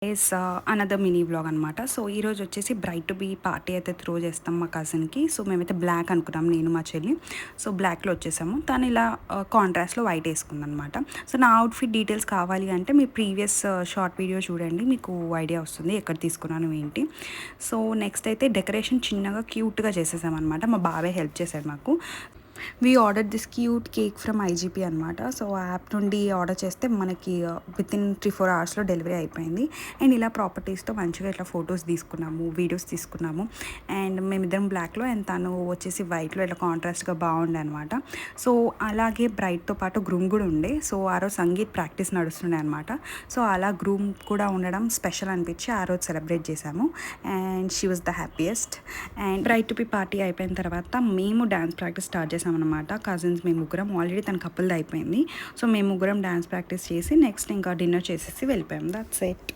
Is another mini vlog అనమాట. So, ఈరోజు వచ్చేసి బ్రైడ్ టు బీ పార్టీ అయితే త్రో చేస్తాం మా కజిన్‌కి. సో, మేమైతే బ్లాక్ అనుకున్నాం నేను, మా చెల్లి. సో, బ్లాక్‌లో వచ్చేసాము. తను ఇలా కాంట్రాస్ట్‌లో వైట్ ఏసుకుందనమాట. సో, నా అవుట్‌ఫిట్ డీటెయిల్స్ కావాలి అంటే మీ ప్రీవియస్ షార్ట్ వీడియో చూడండి. మీకు ఐడియా వస్తుంది ఎక్కడ తీసుకున్నాను ఏంటి. సో, నెక్స్ట్ అయితే డెకరేషన్ చిన్నగా క్యూట్‌గా చేసేసామనమాట. మా బాబాయ్ హెల్ప్ చేశాడు మాకు. We order this cute cake from IGP అనమాట. సో, ఆ యాప్ నుండి ఆర్డర్ చేస్తే మనకి వితిన్ 3-4 అవర్స్లో డెలివరీ అయిపోయింది. అండ్ ఇలా ప్రాపర్టీస్తో మంచిగా ఇట్లా ఫొటోస్ తీసుకున్నాము, వీడియోస్ తీసుకున్నాము. అండ్ మేమిద్దరం బ్లాక్లో అండ్ తను వచ్చేసి వైట్లో ఇట్లా కాంట్రాస్ట్గా బాగుండే అనమాట. సో, అలాగే బ్రైడ్తో పాటు గ్రూమ్ కూడా ఉండే. సో, ఆ రోజు సంగీత్ ప్రాక్టీస్ నడుస్తుండే అనమాట. సో, అలా గ్రూమ్ కూడా ఉండడం స్పెషల్ అనిపించి ఆ రోజు సెలబ్రేట్ చేశాము. And she was the happiest. And bride to be party అయిపోయిన తర్వాత మేము డ్యాన్స్ ప్రాక్టీస్ స్టార్ట్ చేసామన్నమాట. కజిన్స్ మేము ముగ్గురం. ఆల్రెడీ తన కపుల్ది అయిపోయింది. సో, మేము ముగ్గురం డ్యాన్స్ ప్రాక్టీస్ చేసి నెక్స్ట్ ఇంకా డిన్నర్ చేసేసి వెళ్ళిపోయాం. That's it.